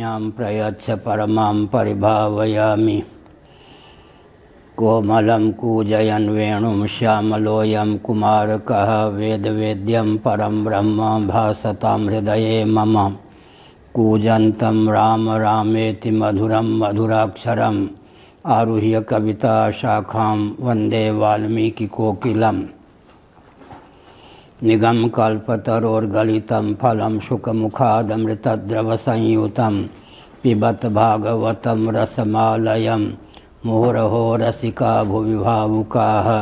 वाण्यां प्रयच्छ परमां परिभावयामि। कोमलं कूजयन् वेणुं श्यामलोऽयं कुमारकः वेदवेद्यं परं ब्रह्म भासतां हृदये मम। कूजन्तं राम रामेति मधुरं मधुराक्षरम् आरुह्य कविता शाखां वन्दे वाल्मीकिकोकिलम्। निगमकल्पतरोर्गलितं फलं शुकमुखादमृतद्रवसंयुतं पिबत भागवतं रसमालयं मुहुरहो रसिका भुवि भावुकाः।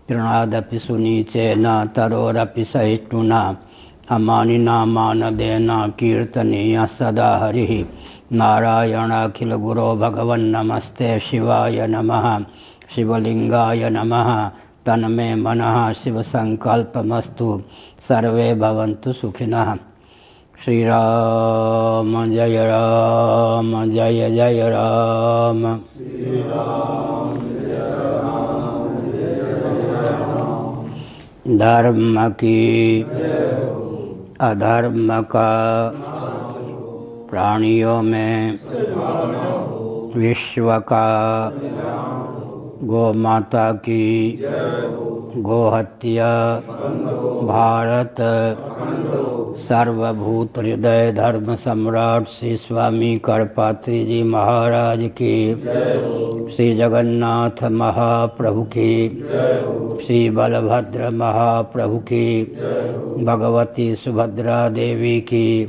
तृणादपि सुनीचेन तरोरपि सहिष्णुना अमानिना मानदेन कीर्तनीयः सदा हरिः। नारायणाखिलगुरो भगवन्नमस्ते शिवाय नमः। शिवलिंगाय नमः। तन्मे मनः शिवसंकल्पमस्तु। सर्वे भवन्तु सुखिनः। श्रीराम जय राम जय जय राम। धर्म की अधर्म का प्राणियों में विश्व का गौ माता की गोहत्या भारत सर्वभूत हृदय धर्म सम्राट श्री स्वामी करपात्री जी महाराज की, श्री जगन्नाथ महाप्रभु की, श्री बलभद्र महाप्रभु की, भगवती सुभद्रा देवी की।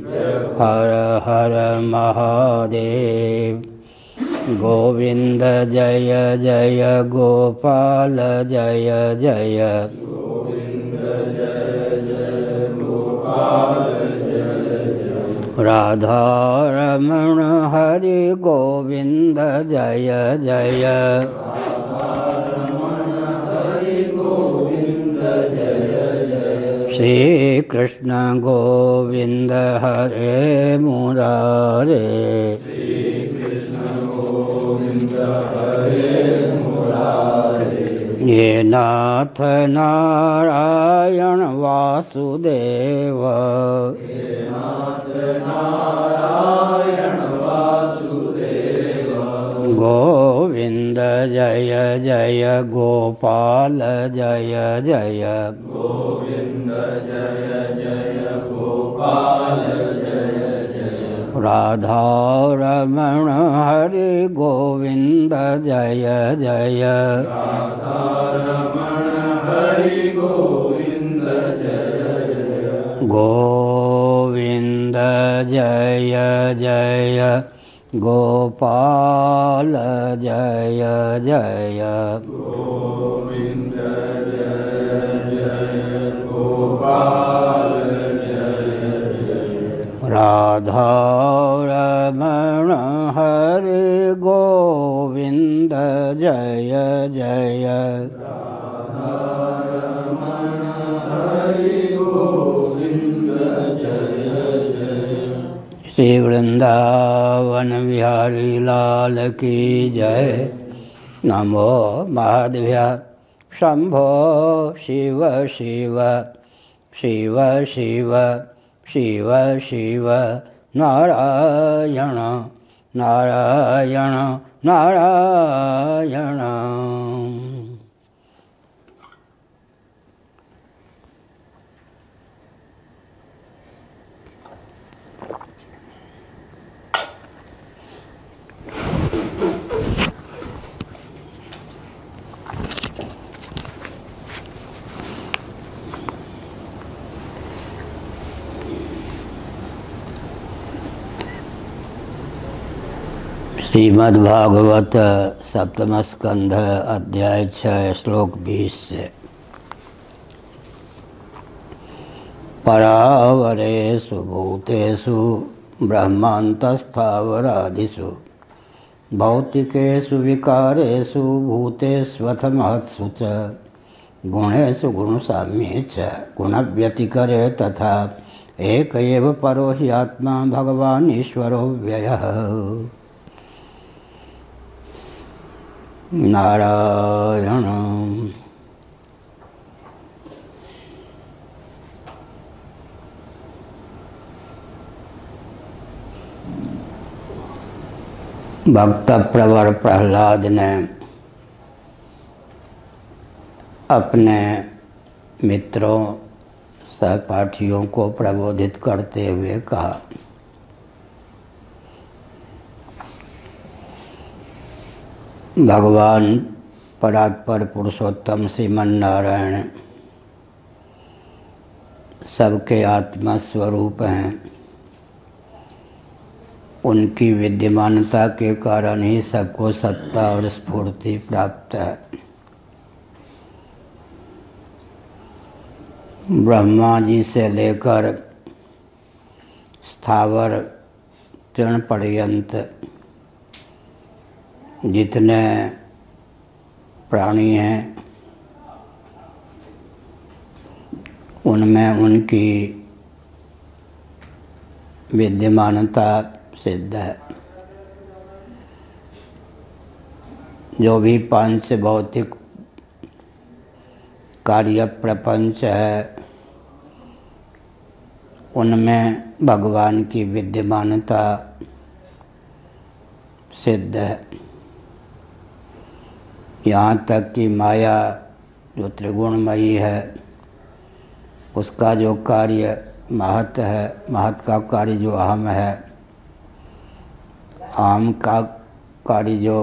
हर हर महादेव। गोविंद जय जय गोपाल जय जय। राधा रमण हरि गोविंद जय जय। श्री कृष्ण गोविंद हरे मुरारे। ये नाथ नारायण वासुदेव। गोविंद जय जय गोपाल जय जय। गोविंद जय जय गोपाल जय जय। राधा रमण हरि गोविंद जय जय। राधा रमण हरि गोविंद जय जय। गोविंद जय जय गोपाल जय जय। गोविंद जय जय गोपाल जय जय। राधा रमण हरि गोविंद जय जय। राधा रमण हरि गोविंद जय जय। श्री वृंदावन विहारी लाल की जय। नमो महादेव्या। शंभो शिव शिव शिव शिव शिव शिव नारायण नारायण नारायण। श्रीमद्भागवत सप्तम स्कंध अध्याय 6 श्लोक 20 से। परावरेषु भूतेषु ब्रह्मान्तस्थावरादिषु भौतिकेषु विकारेषु भूतेष्वथ महत्सु च गुणेषु गुणसाम्ये च गुणव्यतिकरे तथा एक एव परो हि आत्मा भगवान् ईश्वरो व्ययः। नारायण। भक्त प्रवर प्रहलाद ने अपने मित्रों सहपाठियों को प्रबोधित करते हुए कहा, भगवान परात्पर पुरुषोत्तम श्रीमन नारायण सबके आत्मा स्वरूप हैं। उनकी विद्यमानता के कारण ही सबको सत्ता और स्फूर्ति प्राप्त है। ब्रह्मा जी से लेकर स्थावर तृण पर्यंत जितने प्राणी हैं उनमें उनकी विद्यमानता सिद्ध है। जो भी पंच भौतिक कार्य प्रपंच है उनमें भगवान की विद्यमानता सिद्ध है। यहाँ तक कि माया जो त्रिगुणमयी है उसका जो कार्य महत है, महत का कार्य जो अहम है, अहम का कार्य जो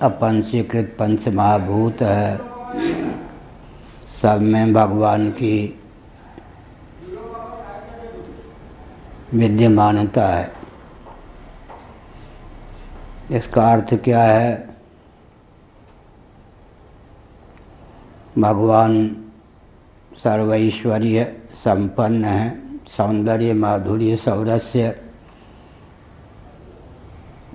अपंचीकृत पंच महाभूत है, सब में भगवान की विद्यमानता है। इसका अर्थ क्या है? भगवान सर्वैश्वर्य संपन्न है, सौंदर्य माधुर्य सौरस्य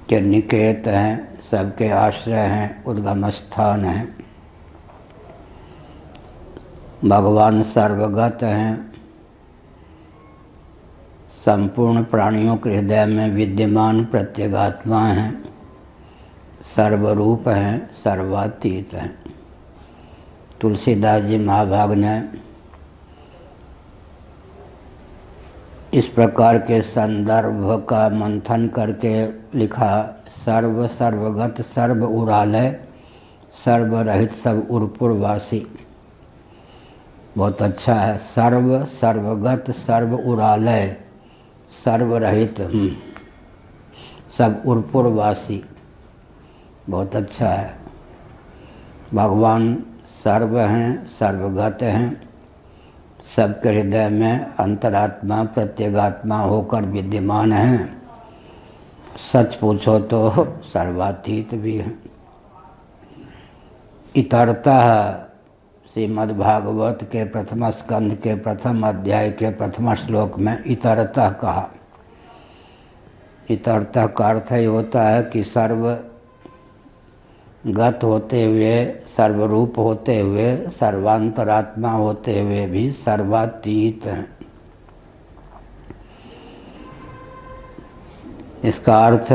के निकेत हैं, सबके आश्रय हैं, उद्गम स्थान हैं। भगवान सर्वगत हैं, संपूर्ण प्राणियों के हृदय में विद्यमान प्रत्यगात्मा हैं, सर्वरूप हैं, सर्वातीत हैं। तुलसीदास जी महाभाग ने इस प्रकार के संदर्भ का मंथन करके लिखा, सर्व सर्वगत सर्व उरालय, सर्वरहित सब उरपुरवासी। बहुत अच्छा है। सर्व सर्वगत सर्व उरालय, सर्वरहित सब उरपुरवासी। बहुत अच्छा है। भगवान सर्व हैं, सर्वगत हैं, सबके हृदय में अंतरात्मा प्रत्यगात्मा होकर विद्यमान हैं। सच पूछो तो सर्वातीत भी हैं। इतरतः श्रीमद्भागवत के प्रथम स्कंध के प्रथम अध्याय के प्रथम श्लोक में इतरतः कहा। इतरतः का अर्थ ही होता है कि सर्वगत होते हुए, सर्वरूप होते हुए, सर्वांतरात्मा होते हुए भी सर्वातीत हैं। इसका अर्थ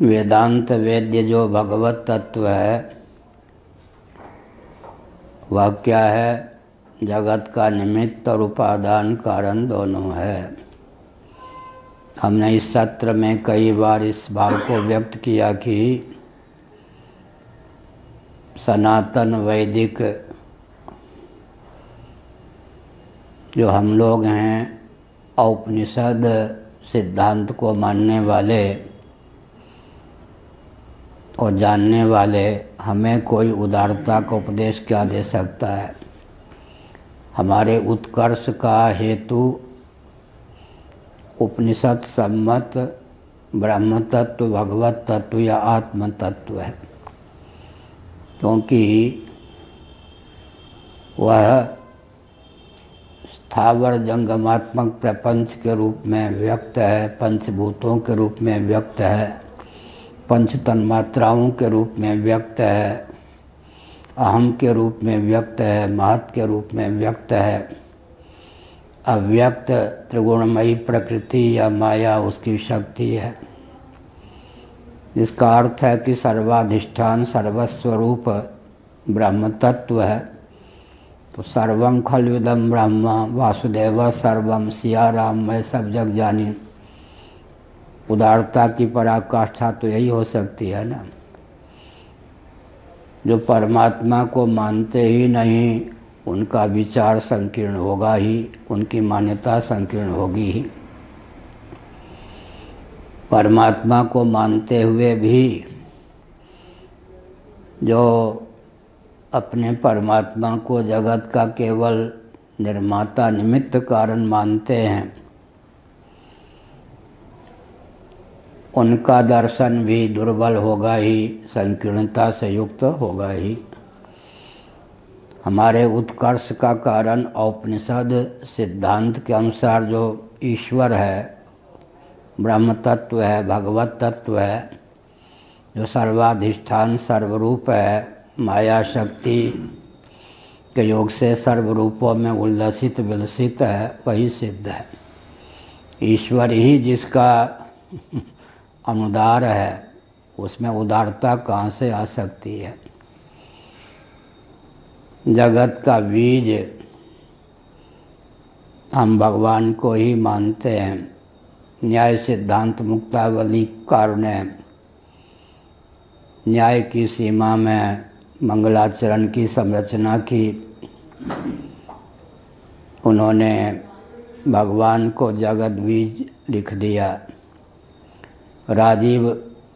वेदांत वेद्य जो भगवत तत्व है वह क्या है? जगत का निमित्त और उपादान कारण दोनों है। हमने इस सत्र में कई बार इस भाव को व्यक्त किया कि सनातन वैदिक जो हम लोग हैं, औपनिषद सिद्धांत को मानने वाले और जानने वाले, हमें कोई उदारता का उपदेश क्या दे सकता है? हमारे उत्कर्ष का हेतु उपनिषद सम्मत ब्रह्म तत्व, भगवत तत्व या आत्म तत्व है। क्योंकि वह स्थावर जंगमात्मक प्रपंच के रूप में व्यक्त है, पंचभूतों के रूप में व्यक्त है, पंच तन्मात्राओं के रूप में व्यक्त है, अहम के रूप में व्यक्त है, महत के रूप में व्यक्त है। अव्यक्त त्रिगुणमयी प्रकृति या माया उसकी शक्ति है। इसका अर्थ है कि सर्वाधिष्ठान सर्वस्वरूप ब्रह्म तत्व है। तो सर्वम खलुदम ब्रह्म वासुदेव सर्वम, सिया राम मैं सब जग जानी। उदारता की पराकाष्ठा तो यही हो सकती है ना। जो परमात्मा को मानते ही नहीं उनका विचार संकीर्ण होगा ही, उनकी मान्यता संकीर्ण होगी ही। परमात्मा को मानते हुए भी जो अपने परमात्मा को जगत का केवल निर्माता निमित्त कारण मानते हैं, उनका दर्शन भी दुर्बल होगा ही, संकीर्णता से युक्त होगा ही। हमारे उत्कर्ष का कारण औपनिषद सिद्धांत के अनुसार जो ईश्वर है, ब्रह्म तत्व है, भगवत तत्व है, जो सर्वाधिष्ठान सर्वरूप है, माया शक्ति के योग से सर्वरूपों में उल्लसित विलसित है, वही सिद्ध है। ईश्वर ही जिसका अनुदार है, उसमें उदारता कहाँ से आ सकती है। जगत का बीज हम भगवान को ही मानते हैं। न्याय सिद्धांत मुक्तावली कार ने न्याय की सीमा में मंगलाचरण की संरचना की। उन्होंने भगवान को जगत बीज लिख दिया। राजीव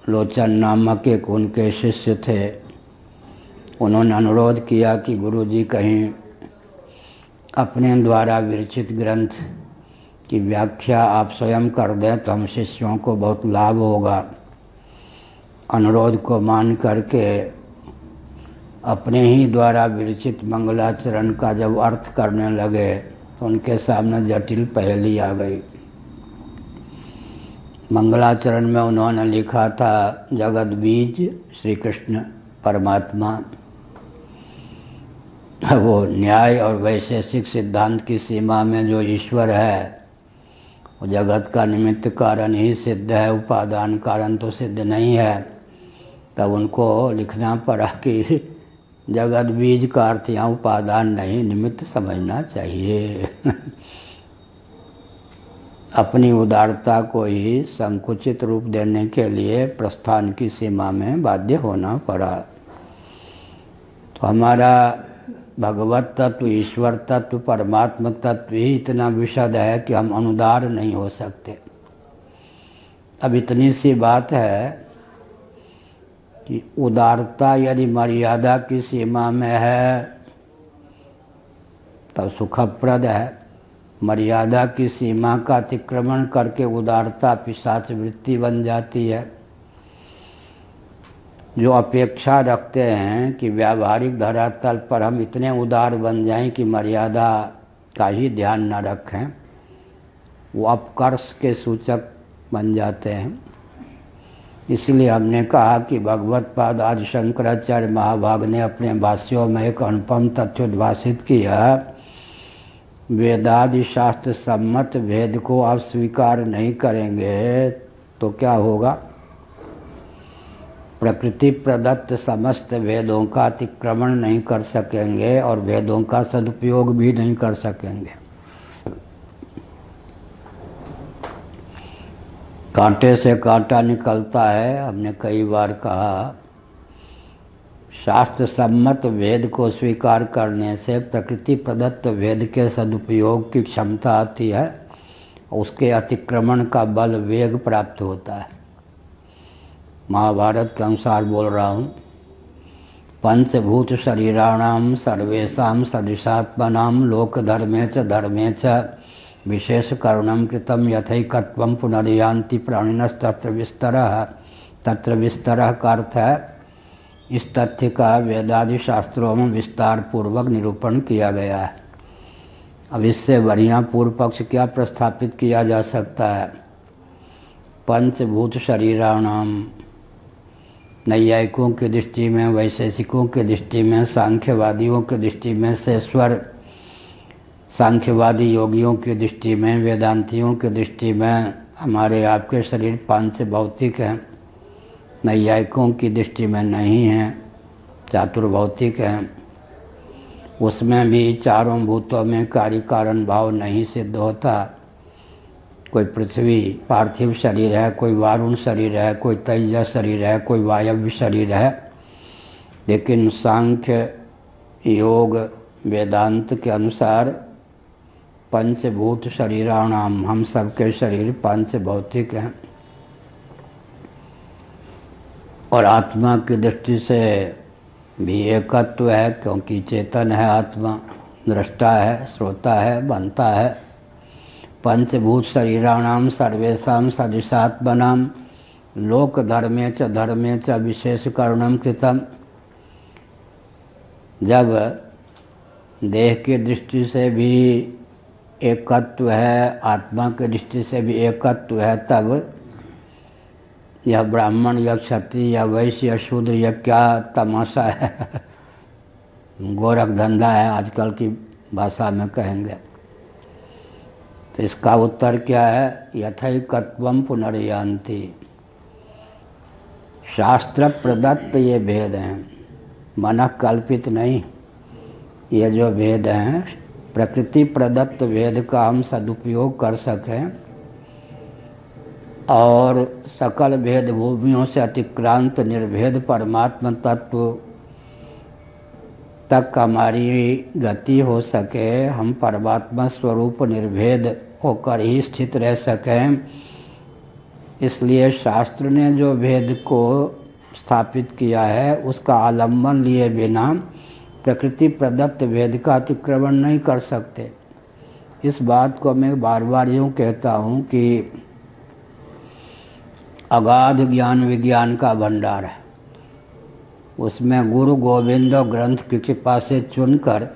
लोचन नामक एक उनके शिष्य थे। उन्होंने अनुरोध किया कि गुरुजी कहीं अपने द्वारा विरचित ग्रंथ की व्याख्या आप स्वयं कर दें तो हम शिष्यों को बहुत लाभ होगा। अनुरोध को मान करके अपने ही द्वारा विरचित मंगलाचरण का जब अर्थ करने लगे तो उनके सामने जटिल पहेली आ गई। मंगलाचरण में उन्होंने लिखा था जगत बीज श्री कृष्ण परमात्मा। वो न्याय और वैशेषिक सिद्धांत की सीमा में जो ईश्वर है वो जगत का निमित्त कारण ही सिद्ध है, उपादान कारण तो सिद्ध नहीं है। तब उनको लिखना पड़ा कि जगत बीज का अर्थ यहाँ उपादान नहीं निमित्त समझना चाहिए। अपनी उदारता को ही संकुचित रूप देने के लिए प्रस्थान की सीमा में बाध्य होना पड़ा। तो हमारा भगवत तत्व, ईश्वर तत्व, परमात्मा तत्व ही इतना विशद है कि हम अनुदार नहीं हो सकते। अब इतनी सी बात है कि उदारता यदि मर्यादा की सीमा में है तब सुखप्रद है। मर्यादा की सीमा का अतिक्रमण करके उदारता पिशाच वृत्ति बन जाती है। जो अपेक्षा रखते हैं कि व्यावहारिक धरातल पर हम इतने उदार बन जाएं कि मर्यादा का ही ध्यान न रखें, वो अपकर्ष के सूचक बन जाते हैं। इसलिए हमने कहा कि भगवत पाद आदि शंकराचार्य महाभाग ने अपने भाष्यों में एक अनुपम तथ्य उद्भाषित किया। वेदादि शास्त्र सम्मत भेद को आप स्वीकार नहीं करेंगे तो क्या होगा? प्रकृति प्रदत्त समस्त वेदों का अतिक्रमण नहीं कर सकेंगे और वेदों का सदुपयोग भी नहीं कर सकेंगे। कांटे से कांटा निकलता है, हमने कई बार कहा। शास्त्र सम्मत वेद को स्वीकार करने से प्रकृति प्रदत्त वेद के सदुपयोग की क्षमता आती है, उसके अतिक्रमण का बल वेग प्राप्त होता है। महाभारत के अनुसार बोल रहा हूँ। पंचभूत शरीराणाम सर्वेषां सदृशात्मनां लोकधर्मे च विशेष करुणं कृतं यथैकत्वं पुनर्यान्ति प्राणिनस्तत्र विस्तरः। तत्र विस्तरः का अर्थ है इस तथ्य का वेदादि शास्त्रों में विस्तार पूर्वक निरूपण किया गया है। अब इससे बढ़िया पूर्व पक्ष क्या प्रस्थापित किया जा सकता है? पंचभूत शरीराणाम, नैयायिकों की दृष्टि में, वैशेषिकों की दृष्टि में, सांख्यवादियों की दृष्टि में, शेश्वर सांख्यवादी योगियों की दृष्टि में, वेदांतियों की दृष्टि में हमारे आपके शरीर पांच भौतिक हैं। नैयायिकों की दृष्टि में नहीं हैं, चातुर्भौतिक हैं। उसमें भी चारों भूतों में कार्य कारण भाव नहीं सिद्ध होता। कोई पृथ्वी पार्थिव शरीर है, कोई वारुण शरीर है, कोई तेजस शरीर है, कोई वायव्य शरीर है। लेकिन सांख्य योग वेदांत के अनुसार पंचभूत शरीराणाम, हम सबके शरीर पंच भौतिक हैं। और आत्मा की दृष्टि से भी एकत्व है, क्योंकि चेतन है आत्मा, दृष्टा है, श्रोता है, बनता है। पंचभूत शरीराणाम सर्वेषां सदृशात्मनां लोकधर्मे च विशेषकरणं कृतम्। जब देह की दृष्टि से भी एकत्व है, आत्मा की दृष्टि से भी एकत्व है, तब यह ब्राह्मण या क्षत्रिय या वैश्य या शूद्र या क्या तमाशा है, गोरख धंधा है आजकल की भाषा में कहेंगे। तो इसका उत्तर क्या है? यथैकत्वम पुनर्यान्ति। शास्त्र प्रदत्त ये भेद हैं, मन कल्पित नहीं। ये जो भेद हैं प्रकृति प्रदत्त भेद का हम सदुपयोग कर सकें और सकल भेद भूमियों से अतिक्रांत निर्भेद परमात्मा तत्व तक हमारी गति हो सके, हम परमात्मा स्वरूप निर्भेद होकर ही स्थित रह सकें। इसलिए शास्त्र ने जो भेद को स्थापित किया है उसका आलम्बन लिए बिना प्रकृति प्रदत्त भेद का अतिक्रमण नहीं कर सकते। इस बात को मैं बार बार यूँ कहता हूँ कि अगाध ज्ञान विज्ञान का भंडार है, उसमें गुरु गोविंद ग्रंथ की कृपा से चुनकर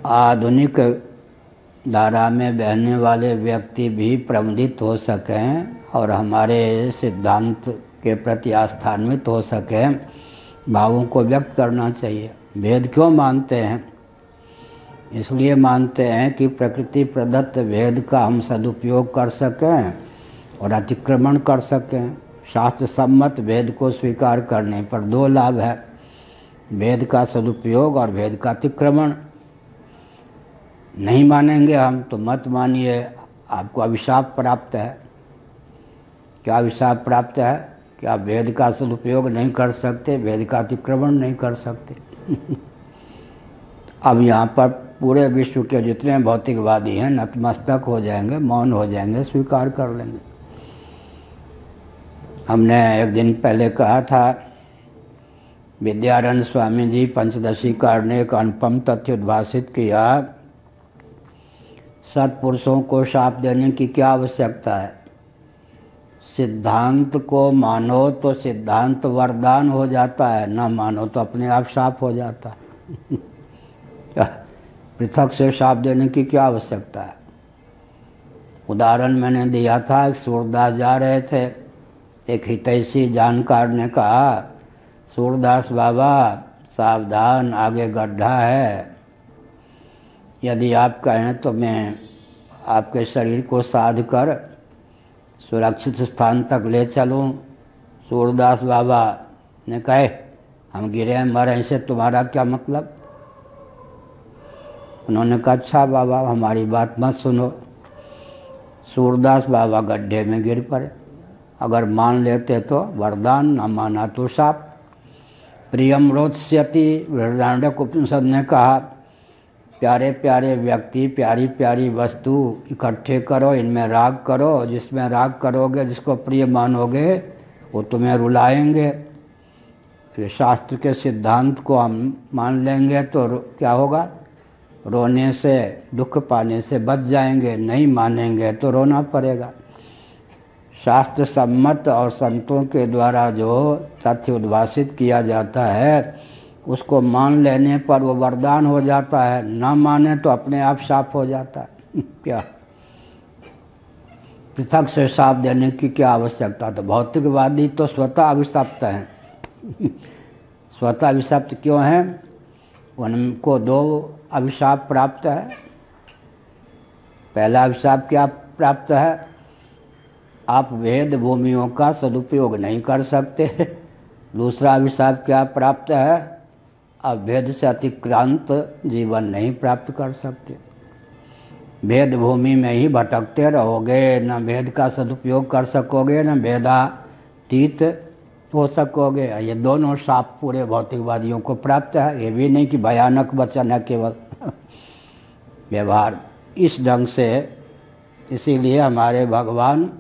आधुनिक धारा में बहने वाले व्यक्ति भी प्रबंधित हो सकें और हमारे सिद्धांत के प्रति आस्थान्वित हो सकें। भावों को व्यक्त करना चाहिए। भेद क्यों मानते हैं? इसलिए मानते हैं कि प्रकृति प्रदत्त भेद का हम सदुपयोग कर सकें और अतिक्रमण कर सकें। शास्त्र सम्मत भेद को स्वीकार करने पर दो लाभ है, भेद का सदुपयोग और भेद का अतिक्रमण। नहीं मानेंगे हम तो मत मानिए, आपको अभिशाप प्राप्त है। क्या अभिशाप प्राप्त है कि आप भेद का सदुपयोग नहीं कर सकते, भेद का अतिक्रमण नहीं कर सकते। अब यहाँ पर पूरे विश्व के जितने भौतिकवादी हैं नतमस्तक हो जाएंगे, मौन हो जाएंगे, स्वीकार कर लेंगे। हमने एक दिन पहले कहा था, विद्यारण्य स्वामी जी पंचदशी कार ने एक अनुपम तथ्य उद्भाषित किया, सत्पुरुषों को शाप देने की क्या आवश्यकता है? सिद्धांत को मानो तो सिद्धांत वरदान हो जाता है, ना मानो तो अपने आप शाप हो जाता है। पृथक से शाप देने की क्या आवश्यकता है? उदाहरण मैंने दिया था, एक सूरदास जा रहे थे, एक हितैषी जानकार ने कहा, सूरदास बाबा सावधान, आगे गड्ढा है, यदि आप कहें तो मैं आपके शरीर को साध कर सुरक्षित स्थान तक ले चलूं। सूरदास बाबा ने कहे, हम गिरे मरे से तुम्हारा क्या मतलब? उन्होंने कहा, अच्छा बाबा हमारी बात मत सुनो। सूरदास बाबा गड्ढे में गिर पड़े। अगर मान लेते तो वरदान, न माना तो शाप। प्रियम रोत्स्यति, बृहदारण्यक उपनिषद ने कहा, प्यारे प्यारे व्यक्ति, प्यारी प्यारी वस्तु इकट्ठे करो, इनमें राग करो। जिसमें राग करोगे, जिसको प्रिय मानोगे, वो तुम्हें रुलाएंगे। फिर शास्त्र के सिद्धांत को हम मान लेंगे तो क्या होगा? रोने से, दुख पाने से बच जाएंगे। नहीं मानेंगे तो रोना पड़ेगा। शास्त्र सम्मत और संतों के द्वारा जो तथ्य उद्भाषित किया जाता है उसको मान लेने पर वो वरदान हो जाता है, ना माने तो अपने आप शाप हो जाता है। क्या पृथक से शाप देने की क्या आवश्यकता? तो भौतिकवादी तो स्वतः अभिशप्त हैं। स्वतः अभिशप्त क्यों हैं? उनको दो अभिशाप प्राप्त है। पहला अभिशाप क्या प्राप्त है? आप वेद भूमियों का सदुपयोग नहीं कर सकते। दूसरा अभिशाप क्या प्राप्त है? आप भेद से अतिक्रांत जीवन नहीं प्राप्त कर सकते। भेद भूमि में ही भटकते रहोगे, न भेद का सदुपयोग कर सकोगे, न भेदातीत हो सकोगे। ये दोनों शाप पूरे भौतिकवादियों को प्राप्त है। ये भी नहीं कि भयानक वचन है केवल व्यवहार इस ढंग से। इसीलिए हमारे भगवान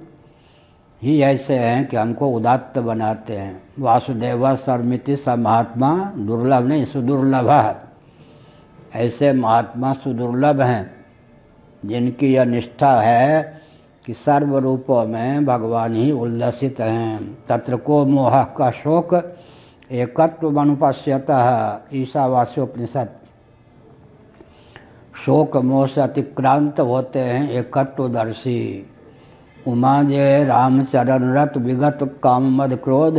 ही ऐसे हैं कि हमको उदात्त बनाते हैं। वासुदेव सर्वमिति स महात्मा दुर्लभ नहीं सुदुर्लभ है। ऐसे महात्मा सुदुर्लभ हैं जिनकी यह निष्ठा है कि सर्व रूपों में भगवान ही उल्लसित हैं। तत्र को मोह का शोक एकत्व अनुपश्यतः ईशावास्योपनिषद। शोक मोह से अतिक्रांत होते हैं एकत्वदर्शी। उमा जय रामचरण रत विगत काम मद क्रोध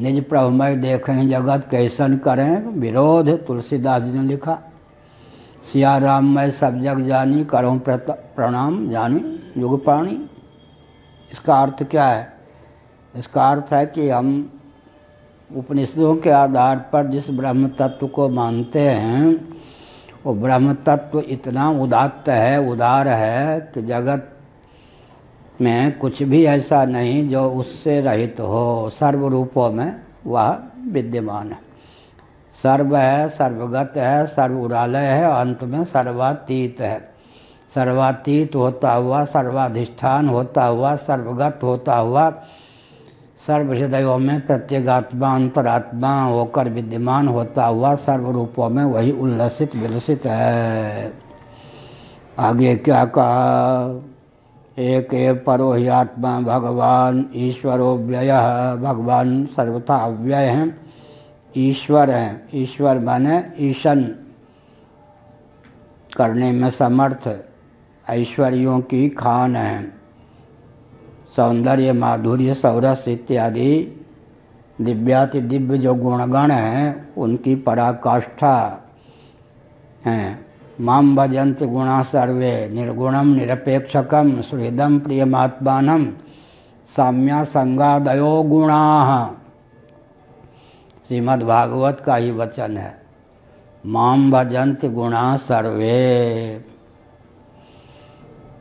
निज प्रभुमय देखें जगत कैसन करें विरोध। तुलसीदास जी ने लिखा। सिया राम मैं सब जग जानी करूँ प्रणाम जानी युग प्राणी। इसका अर्थ क्या है? इसका अर्थ है कि हम उपनिषदों के आधार पर जिस ब्रह्म तत्व को मानते हैं वो ब्रह्म तत्व इतना उदात्त है, उदार है कि जगत में कुछ भी ऐसा नहीं जो उससे रहित हो। सर्व रूपों में वह विद्यमान है। सर्व है, सर्वगत है, सर्व उरालय है, अंत में सर्वातीत है। सर्वातीत होता हुआ, सर्वाधिष्ठान होता हुआ, सर्वगत होता हुआ, सर्व हृदयों में प्रत्येगात्मा अंतरात्मा होकर विद्यमान होता हुआ सर्व रूपों में वही उल्लसित विलसित है। आगे क्या कहा? एक परो ही आत्मा भगवान ईश्वरो व्ययः। भगवान सर्वथा अव्यय हैं, ईश्वर हैं। ईश्वर माने ईशन करने में समर्थ, ऐश्वर्यों की खान है। सौंदर्य माधुर्य सौरस इत्यादि दिव्याति दिव्य जो गुणगण हैं उनकी पराकाष्ठा हैं। माम भजन्ति गुणा सर्वे निर्गुणम निरपेक्षकम सुहृदम प्रियमात्मानम साम्या संगादयो गुणाः। श्रीमद् भागवत का ही वचन है। माम भजन्ति गुणा सर्वे।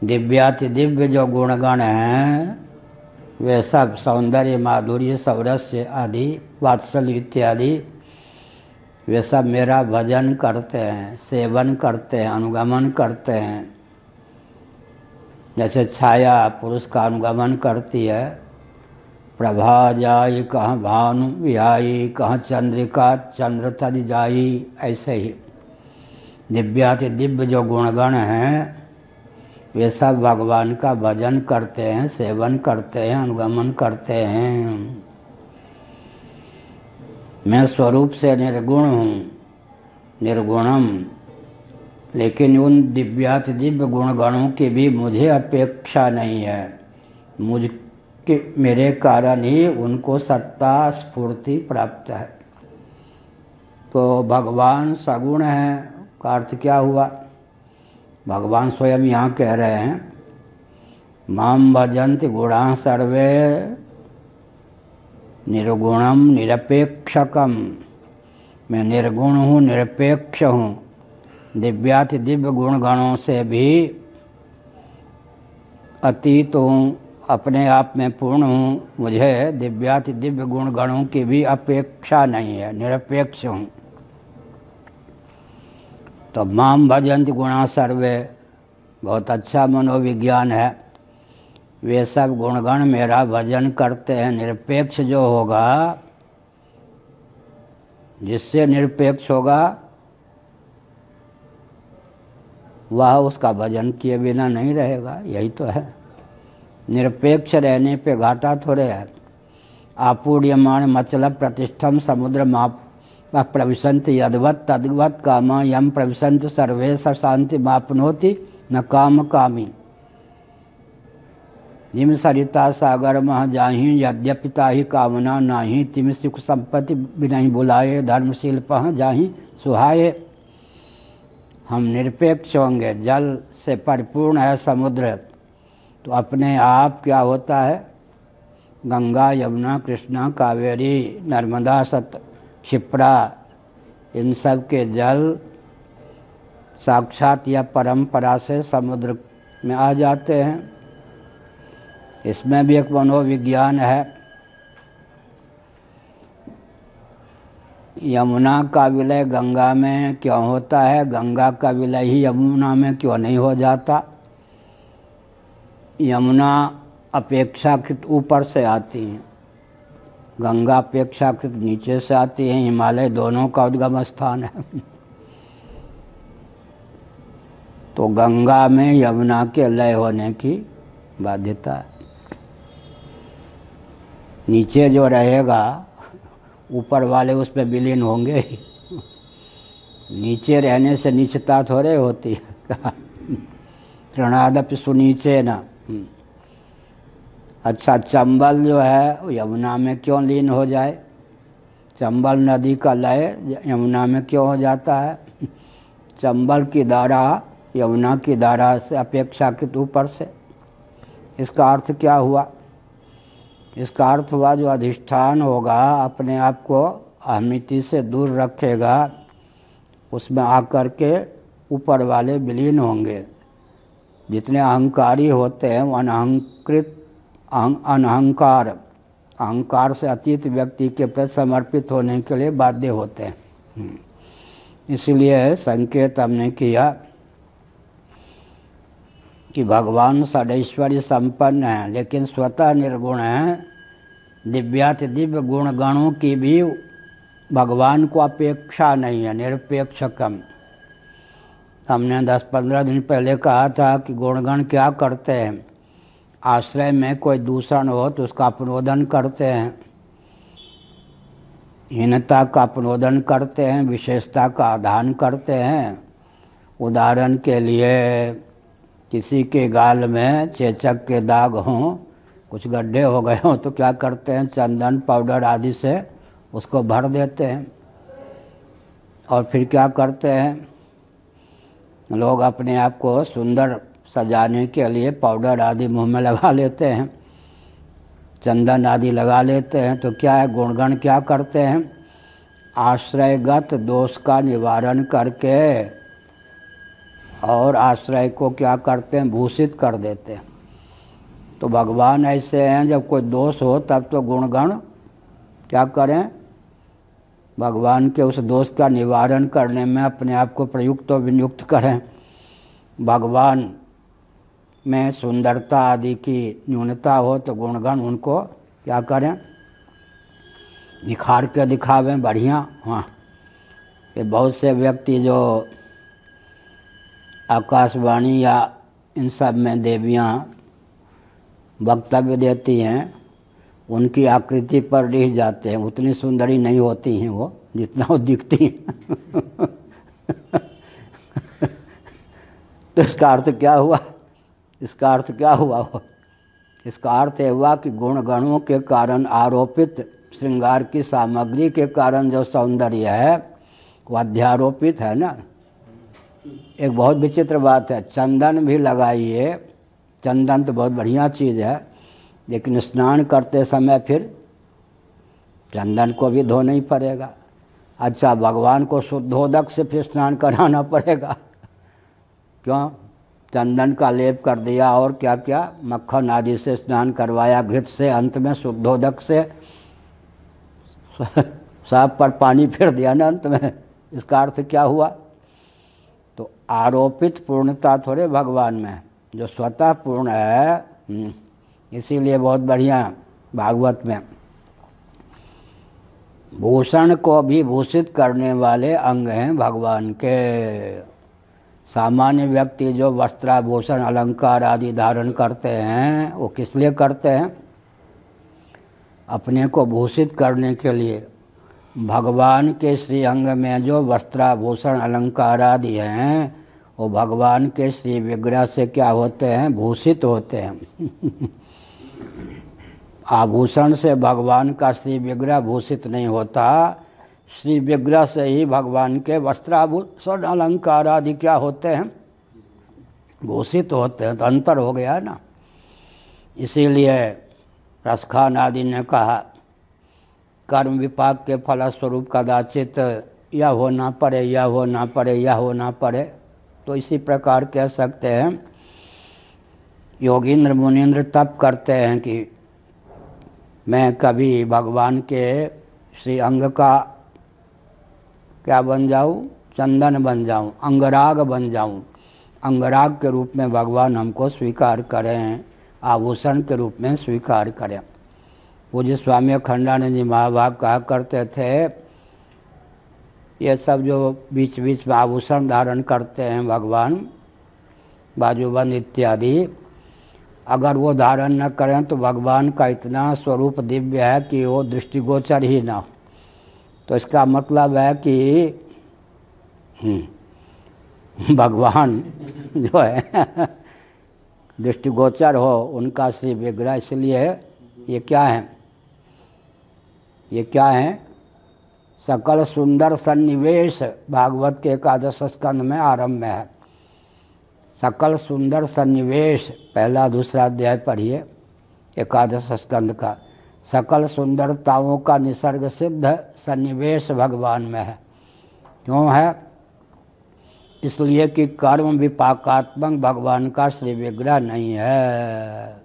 दिव्याति दिव्य जो गुणगण हैं वे सब सौंदर्य माधुर्य सौरस्य आदि वात्सल्य इत्यादि वे सब मेरा भजन करते हैं, सेवन करते हैं, अनुगमन करते हैं। जैसे छाया पुरुष का अनुगमन करती है। प्रभा जाई कहाँ भानु विहाई, कहाँ चंद्रिका चंद्र तज जाई। ऐसे ही दिव्याति दिव्य जो गुणगण हैं वे सब भगवान का भजन करते हैं, सेवन करते हैं, अनुगमन करते हैं। मैं स्वरूप से निर्गुण हूँ, निर्गुणम, लेकिन उन दिव्याति दिव्य गुणगणों की भी मुझे अपेक्षा नहीं है। मेरे कारण ही उनको सत्ता स्फूर्ति प्राप्त है। तो भगवान सगुण है का अर्थ क्या हुआ? भगवान स्वयं यहाँ कह रहे हैं माम भजन्ति गुणा सर्वे निर्गुणम निरपेक्षकम। मैं निर्गुण हूँ, निरपेक्ष हूँ, दिव्याति दिव्य गुणगणों से भी अतीत हूँ, अपने आप में पूर्ण हूँ। मुझे दिव्याति दिव्य गुणगणों की भी अपेक्षा नहीं है, निरपेक्ष हूँ। तो माम भजन्ति गुणा सर्वे बहुत अच्छा मनोविज्ञान है। वे सब गुणगण मेरा भजन करते हैं। निरपेक्ष जो होगा, जिससे निरपेक्ष होगा वह उसका भजन किए बिना नहीं रहेगा। यही तो है। निरपेक्ष रहने पे घाटा थोड़े है। आपूर्यमाण मतलब प्रतिष्ठम समुद्र माप प्रविशंत यदवत तद्वत काम यम प्रविशंत सर्वे स शांति मापनोति न काम कामी। जिम सरिता सागर मह जाहि यद्यपिता ही कामना नाही तिम सुख संपत्ति बिनाही बुलाए धर्मशील पह जाहि सुहाए। हम निरपेक्ष होंगे। जल से परिपूर्ण है समुद्र, तो अपने आप क्या होता है? गंगा यमुना कृष्णा कावेरी नर्मदा क्षिप्रा इन सब के जल साक्षात या परंपरा से समुद्र में आ जाते हैं। इसमें भी एक मनोविज्ञान है। यमुना का विलय गंगा में क्यों होता है, गंगा का विलय ही यमुना में क्यों नहीं हो जाता? यमुना अपेक्षाकृत ऊपर से आती है, गंगा अपेक्षाकृत नीचे से आती है। हिमालय दोनों का उद्गम स्थान है। तो गंगा में यमुना के लय होने की बाध्यता है। नीचे जो रहेगा ऊपर वाले उस पर विलीन होंगे ही। नीचे रहने से नीचता थोड़े होती है। तृणादपि सुनीचे न। अच्छा, चंबल जो है वो यमुना में क्यों लीन हो जाए? चंबल नदी का लय यमुना में क्यों हो जाता है? चंबल की धारा यमुना की धारा से अपेक्षाकृत ऊपर से। इसका अर्थ क्या हुआ? इसका अर्थ हुआ जो अधिष्ठान होगा अपने आप को अहमिति से दूर रखेगा, उसमें आकर के ऊपर वाले विलीन होंगे। जितने अहंकारी होते हैं वो अहंकार से अतीत व्यक्ति के प्रति समर्पित होने के लिए बाध्य होते हैं। इसलिए संकेत हमने किया कि भगवान षडैश्वर्य संपन्न है लेकिन स्वतः निर्गुण है। दिव्याति दिव्य गुण गणों की भी भगवान को अपेक्षा नहीं है, निरपेक्षकम। हमने 10-15 दिन पहले कहा था कि गुणगण क्या करते हैं? आश्रय में कोई दूषण हो तो उसका अपनोदन करते हैं, हीनता का अपनोदन करते हैं, विशेषता का आधान करते हैं। उदाहरण के लिए किसी के गाल में चेचक के दाग हों, कुछ गड्ढे हो गए हों तो क्या करते हैं? चंदन पाउडर आदि से उसको भर देते हैं। और फिर क्या करते हैं? लोग अपने आप को सुंदर सजाने के लिए पाउडर आदि मुंह में लगा लेते हैं, चंदन आदि लगा लेते हैं। तो क्या है? गुणगण क्या करते हैं? आश्रयगत दोष का निवारण करके और आश्रय को क्या करते हैं? भूषित कर देते हैं। तो भगवान ऐसे हैं, जब कोई दोष हो तब तो गुणगण क्या करें? भगवान के उस दोष का निवारण करने में अपने आप को प्रयुक्त और विनियुक्त करें। भगवान में सुंदरता आदि की न्यूनता हो तो गुणगण उनको क्या करें? निखार के दिखावें बढ़िया। हाँ, ये बहुत से व्यक्ति जो आकाशवाणी या इन सब में देवियाँ वक्तव्य देती हैं, उनकी आकृति पर रिझ जाते हैं। उतनी सुंदरी नहीं होती हैं वो जितना वो दिखती हैं। तो इसका अर्थ क्या हुआ? इसका अर्थ क्या हुआ? इसका अर्थ ये हुआ कि गुण गणों के कारण आरोपित श्रृंगार की सामग्री के कारण जो सौंदर्य है वो अध्यारोपित है ना। एक बहुत विचित्र बात है, चंदन भी लगाइए, चंदन तो बहुत बढ़िया चीज़ है, लेकिन स्नान करते समय फिर चंदन को भी धोना ही पड़ेगा। अच्छा, भगवान को शुद्धोदक से फिर स्नान कराना पड़ेगा। क्यों? चंदन का लेप कर दिया और क्या क्या मक्खन आदि से स्नान करवाया, घृत से, अंत में शुद्धोदक से सांप पर पानी फिर दिया ना अंत में। इसका अर्थ क्या हुआ? तो आरोपित पूर्णता थोड़े भगवान में, जो स्वतः पूर्ण है। इसीलिए बहुत बढ़िया भागवत में भूषण को भी भूषित करने वाले अंग हैं भगवान के। सामान्य व्यक्ति जो वस्त्राभूषण अलंकार आदि धारण करते हैं वो किस लिए करते हैं? अपने को भूषित करने के लिए। भगवान के श्री अंग में जो वस्त्राभूषण अलंकार आदि हैं वो भगवान के श्री विग्रह से क्या होते हैं? भूषित होते हैं। आभूषण से भगवान का श्री विग्रह भूषित नहीं होता, श्री विग्रह से ही भगवान के वस्त्राभूषण अलंकार आदि क्या होते हैं? भूषित होते हैं। तो अंतर हो गया ना। इसीलिए रसखान आदि ने कहा कर्म विपाक के फलस्वरूप कदाचित यह होना पड़े, यह होना पड़े, यह होना पड़े। तो इसी प्रकार कह सकते हैं योगींद्र मुनींद्र तप करते हैं कि मैं कभी भगवान के श्री अंग का क्या बन जाऊं, चंदन बन जाऊं, अंगराग बन जाऊं, अंगराग के रूप में भगवान हमको स्वीकार करें, आभूषण के रूप में स्वीकार करें। पूज्य स्वामी अखंडानंद जी महाभाग कहा करते थे ये सब जो बीच बीच में आभूषण धारण करते हैं भगवान, बाजूबंद इत्यादि, अगर वो धारण न करें तो भगवान का इतना स्वरूप दिव्य है कि वो दृष्टिगोचर ही ना हो। तो इसका मतलब है कि भगवान जो है दृष्टिगोचर हो उनका श्री विग्रह। इसलिए ये क्या है, ये क्या है, सकल सुंदर सन्निवेश भागवत के एकादश स्कंद में आरंभ में है। सकल सुंदर सन्निवेश, पहला दूसरा अध्याय पढ़िए एकादश स्कंद का। सकल सुंदरताओं का निसर्ग सिद्ध सन्निवेश भगवान में है। क्यों है? इसलिए कि कर्म विपाकात्मक भगवान का श्री विग्रह नहीं है,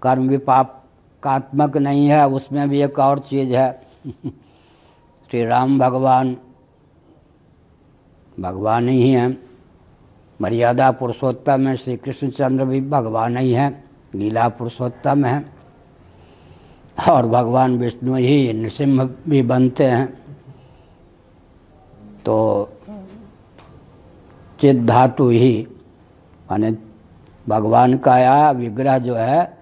कर्म विपाकात्मक नहीं है। उसमें भी एक और चीज़ है श्री राम भगवान भगवान ही हैं, मर्यादा पुरुषोत्तम है। श्री कृष्णचंद्र भी भगवान ही हैं, लीला पुरुषोत्तम हैं। और भगवान विष्णु ही नृसिंह भी बनते हैं। तो चित धातु ही माने भगवान का या विग्रह जो है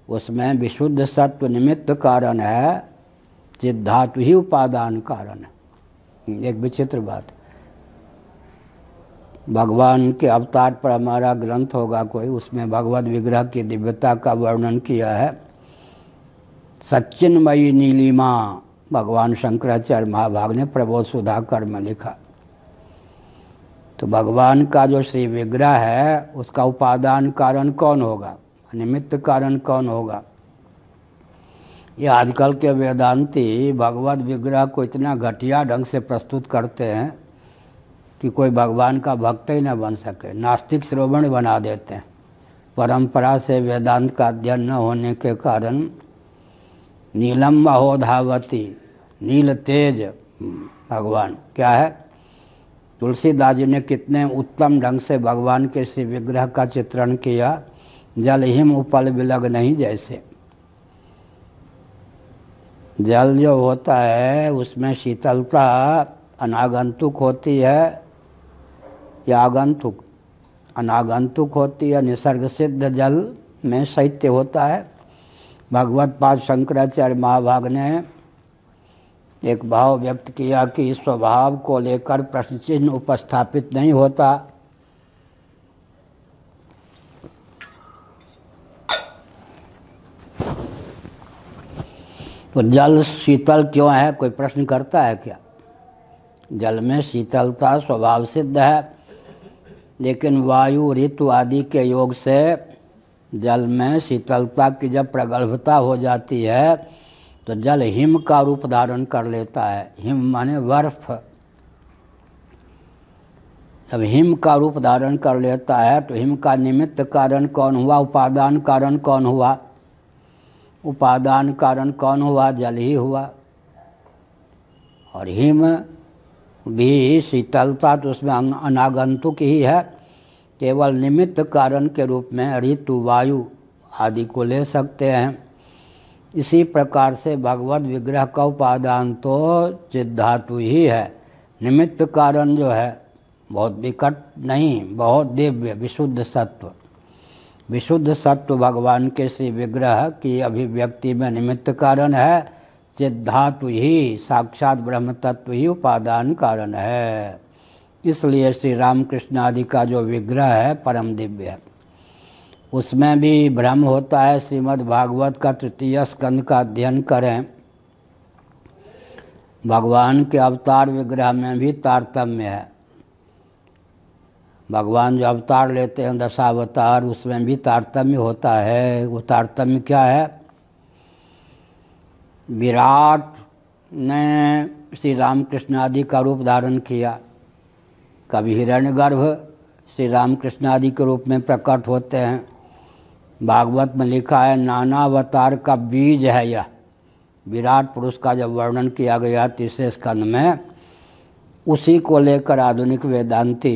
उसमें विशुद्ध सत्व निमित्त कारण है, चित धातु ही उपादान कारण है। एक विचित्र बात, भगवान के अवतार पर हमारा ग्रंथ होगा कोई, उसमें भगवत विग्रह की दिव्यता का वर्णन किया है। सच्चिन्मयी नीलिमा भगवान शंकराचार्य महाभाग ने प्रबोध सुधाकर में लिखा। तो भगवान का जो श्री विग्रह है उसका उपादान कारण कौन होगा, निमित्त कारण कौन होगा? ये आजकल के वेदांती भगवत विग्रह को इतना घटिया ढंग से प्रस्तुत करते हैं कि कोई भगवान का भक्त ही न बन सके, नास्तिक श्रोवण बना देते हैं। परंपरा से वेदांत का अध्ययन न होने के कारण नीलम महोधावती, नील तेज भगवान क्या है। तुलसीदास जी ने कितने उत्तम ढंग से भगवान के श्री विग्रह का चित्रण किया, जल हिम उपल बिलग नहीं जैसे। जल जो होता है उसमें शीतलता अनागंतुक होती है या आगंतुक, अनागंतुक होती है। निसर्ग सिद्ध जल में शैत्य होता है। भगवत पाद शंकराचार्य महाभाग ने एक भाव व्यक्त किया कि स्वभाव को लेकर प्रश्न चिन्ह उपस्थापित नहीं होता। तो जल शीतल क्यों है, कोई प्रश्न करता है क्या? जल में शीतलता स्वभाव सिद्ध है, लेकिन वायु ऋतु आदि के योग से जल में शीतलता की जब प्रगल्भता हो जाती है तो जल हिम का रूप धारण कर लेता है। हिम माने बर्फ। जब हिम का रूप धारण कर लेता है तो हिम का निमित्त कारण कौन हुआ, उपादान कारण कौन हुआ? उपादान कारण कौन हुआ? जल ही हुआ। और हिम भी शीतलता तो उसमें अनागंतुक ही है, केवल निमित्त कारण के रूप में ऋतु वायु आदि को ले सकते हैं। इसी प्रकार से भगवत विग्रह का उपादान तो चित धातु ही है। निमित्त कारण जो है बहुत निकट नहीं, बहुत दिव्य विशुद्ध सत्व। विशुद्ध सत्व भगवान के श्री विग्रह की अभिव्यक्ति में निमित्त कारण है। चित धातु ही साक्षात ब्रह्म तत्व ही उपादान कारण है। इसलिए श्री रामकृष्ण आदि का जो विग्रह है परम दिव्य है। उसमें भी भ्रम होता है। श्रीमद् भागवत का तृतीय स्कंद का अध्ययन करें, भगवान के अवतार विग्रह में भी तारतम्य है। भगवान जो अवतार लेते हैं दशावतार, उसमें भी तारतम्य होता है। वो तारतम्य क्या है? विराट ने श्री रामकृष्ण आदि का रूप धारण किया, कभी हिरण्यगर्भ श्री रामकृष्ण आदि के रूप में प्रकट होते हैं। भागवत में लिखा है नाना अवतार का बीज है यह। विराट पुरुष का जब वर्णन किया गया तीसरे स्कंद में, उसी को लेकर आधुनिक वेदांती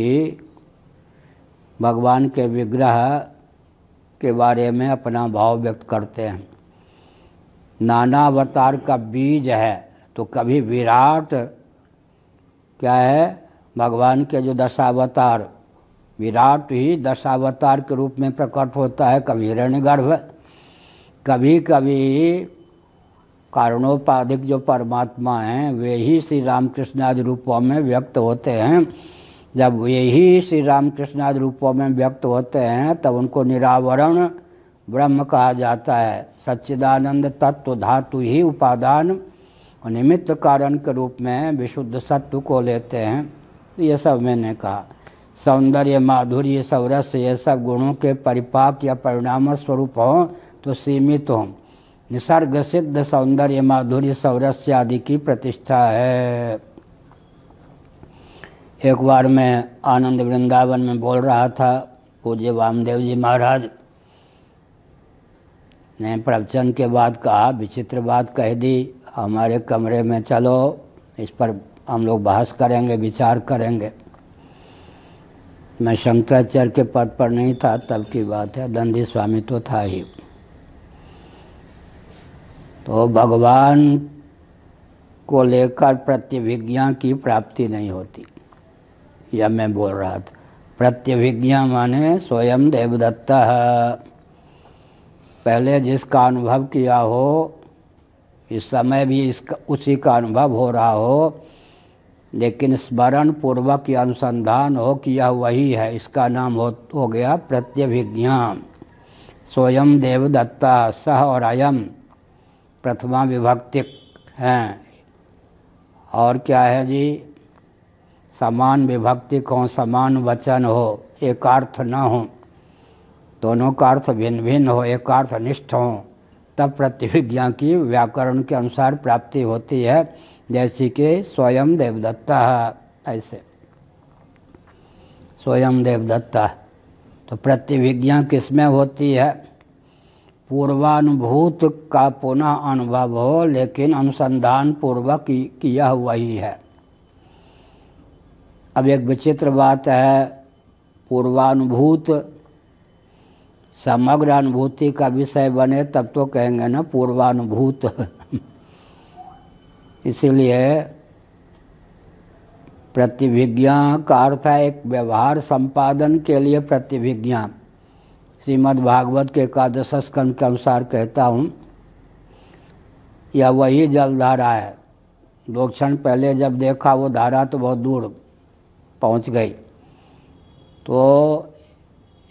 भगवान के विग्रह के बारे में अपना भाव व्यक्त करते हैं। नाना अवतार का बीज है, तो कभी विराट क्या है, भगवान के जो दशावतार, विराट ही दशावतार के रूप में प्रकट होता है। कभी हिरण्यगर्भ, कभी कभी कारणोपाधिक जो परमात्मा हैं वे ही श्री रामकृष्ण आदि रूपों में व्यक्त होते हैं। जब वे ही श्री रामकृष्ण आदि रूपों में व्यक्त होते हैं तब उनको निरावरण ब्रह्म कहा जाता है। सच्चिदानंद तत्व धातु ही उपादान और निमित्त कारण के रूप में विशुद्ध सत्व को लेते हैं। ये सब मैंने कहा। सौंदर्य, माधुर्य, सौरस्य, ये सब गुणों के परिपाक या परिणाम स्वरूप हों तो सीमित हों। निसर्ग सिद्ध सौंदर्य, माधुर्य, सौरस्य आदि की प्रतिष्ठा है। एक बार मैं आनंद वृंदावन में बोल रहा था, पूज्य वामदेव जी महाराज ने प्रवचन के बाद कहा, विचित्र बात कह दी, हमारे कमरे में चलो, इस पर हम लोग बहस करेंगे, विचार करेंगे। मैं शंकराचार्य के पद पर नहीं था तब की बात है, दंडी स्वामी तो था ही। तो भगवान को लेकर प्रत्यभिज्ञा की प्राप्ति नहीं होती, यह मैं बोल रहा था। प्रत्यभिज्ञा माने स्वयं देवदत्ता, पहले जिसका अनुभव किया हो इस समय भी इसका उसी का अनुभव हो रहा हो, लेकिन स्मरण पूर्वक या अनुसंधान हो कि यह वही है, इसका नाम हो गया प्रत्यभिज्ञा। स्वयं देवदत्ता, सह और अयम प्रथमा विभक्ति हैं। और क्या है जी, समान विभक्ति हो, समान वचन हो, एकार्थ न हो, दोनों का अर्थ भिन्न भिन्न हो, एकार्थ निष्ठ हो, तब प्रतिभिज्ञा की व्याकरण के अनुसार प्राप्ति होती है। जैसे कि स्वयं देवदत्ता, ऐसे स्वयं देवदत्ता। तो प्रतिभिज्ञा किसमें होती है? पूर्वानुभूत का पुनः अनुभव हो, लेकिन अनुसंधान पूर्वक किया वही है। अब एक विचित्र बात है, पूर्वानुभूत समग्र अनुभूति का विषय बने तब तो कहेंगे ना पूर्वानुभूत। इसीलिए प्रतिभिज्ञा का अर्थ है एक व्यवहार संपादन के लिए प्रतिभिज्ञा। श्रीमद् भागवत के एकादश स्कंद के अनुसार कहता हूँ, यह वही जलधारा है। 2 क्षण पहले जब देखा वो धारा तो बहुत दूर पहुँच गई। तो